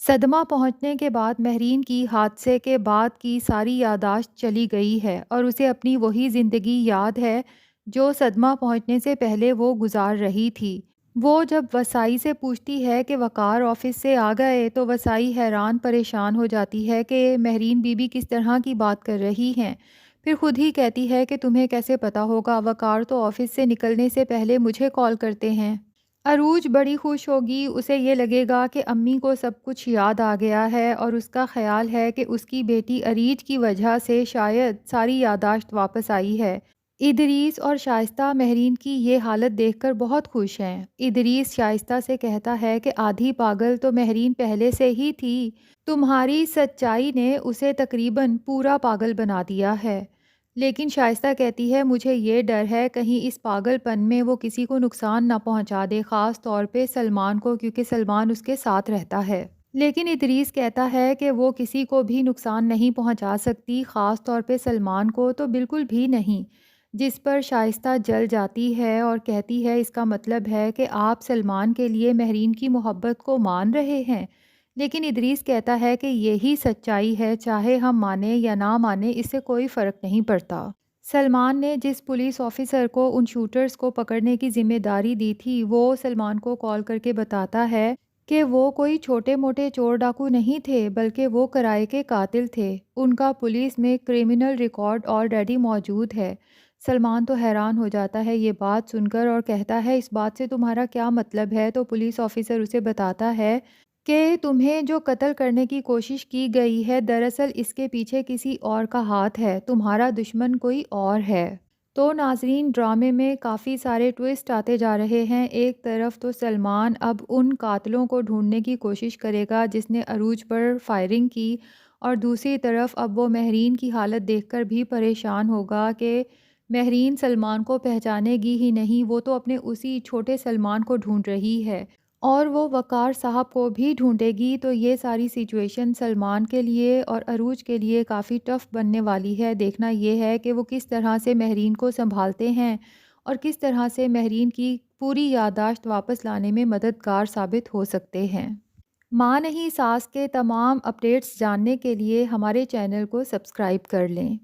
صدمہ پہنچنے کے بعد مہرین کی حادثے کے بعد کی ساری یادداشت چلی گئی ہے اور اسے اپنی وہی زندگی یاد ہے جو صدمہ پہنچنے سے پہلے وہ گزار رہی تھی۔ وہ جب وسائی سے پوچھتی ہے کہ وقار آفس سے آ گئے تو وسائی حیران پریشان ہو جاتی ہے کہ مہرین بی بی کس طرح کی بات کر رہی ہیں۔ پھر خود ہی کہتی ہے کہ تمہیں کیسے پتہ ہوگا، وقار تو آفس سے نکلنے سے پہلے مجھے کال کرتے ہیں۔ عروج بڑی خوش ہوگی، اسے یہ لگے گا کہ امی کو سب کچھ یاد آ گیا ہے اور اس کا خیال ہے کہ اس کی بیٹی اریج کی وجہ سے شاید ساری یادداشت واپس آئی ہے۔ ادریس اور شائستہ مہرین کی یہ حالت دیکھ کر بہت خوش ہیں۔ ادریس شائستہ سے کہتا ہے کہ آدھی پاگل تو مہرین پہلے سے ہی تھی، تمہاری سچائی نے اسے تقریباً پورا پاگل بنا دیا ہے۔ لیکن شائستہ کہتی ہے مجھے یہ ڈر ہے کہیں اس پاگل پن میں وہ کسی کو نقصان نہ پہنچا دے، خاص طور پہ سلمان کو، کیونکہ سلمان اس کے ساتھ رہتا ہے۔ لیکن ادریس کہتا ہے کہ وہ کسی کو بھی نقصان نہیں پہنچا سکتی، خاص طور پہ سلمان کو تو بالکل بھی نہیں، جس پر شائستہ جل جاتی ہے اور کہتی ہے اس کا مطلب ہے کہ آپ سلمان کے لیے مہرین کی محبت کو مان رہے ہیں۔ لیکن ادریس کہتا ہے کہ یہی سچائی ہے، چاہے ہم مانیں یا نہ مانیں اس سے کوئی فرق نہیں پڑتا۔ سلمان نے جس پولیس آفیسر کو ان شوٹرز کو پکڑنے کی ذمہ داری دی تھی، وہ سلمان کو کال کر کے بتاتا ہے کہ وہ کوئی چھوٹے موٹے چور ڈاکو نہیں تھے، بلکہ وہ کرائے کے قاتل تھے۔ ان کا پولیس میں کرمنل ریکارڈ آلریڈی موجود ہے۔ سلمان تو حیران ہو جاتا ہے یہ بات سن کر اور کہتا ہے اس بات سے تمہارا کیا مطلب ہے؟ تو پولیس آفیسر اسے بتاتا ہے کہ تمہیں جو قتل کرنے کی کوشش کی گئی ہے دراصل اس کے پیچھے کسی اور کا ہاتھ ہے، تمہارا دشمن کوئی اور ہے۔ تو ناظرین، ڈرامے میں کافی سارے ٹویسٹ آتے جا رہے ہیں۔ ایک طرف تو سلمان اب ان قاتلوں کو ڈھونڈنے کی کوشش کرے گا جس نے عروج پر فائرنگ کی، اور دوسری طرف اب وہ مہرین کی حالت دیکھ کر بھی پریشان ہوگا کہ مہرین سلمان کو پہچانے گی ہی نہیں، وہ تو اپنے اسی چھوٹے سلمان کو ڈھونڈ رہی ہے اور وہ وقار صاحب کو بھی ڈھونڈے گی۔ تو یہ ساری سچویشن سلمان کے لیے اور عروج کے لیے کافی ٹف بننے والی ہے۔ دیکھنا یہ ہے کہ وہ کس طرح سے مہرین کو سنبھالتے ہیں اور کس طرح سے مہرین کی پوری یادداشت واپس لانے میں مددگار ثابت ہو سکتے ہیں۔ ماں نہیں ساس کے تمام اپڈیٹس جاننے کے لیے ہمارے چینل کو سبسکرائب کر لیں۔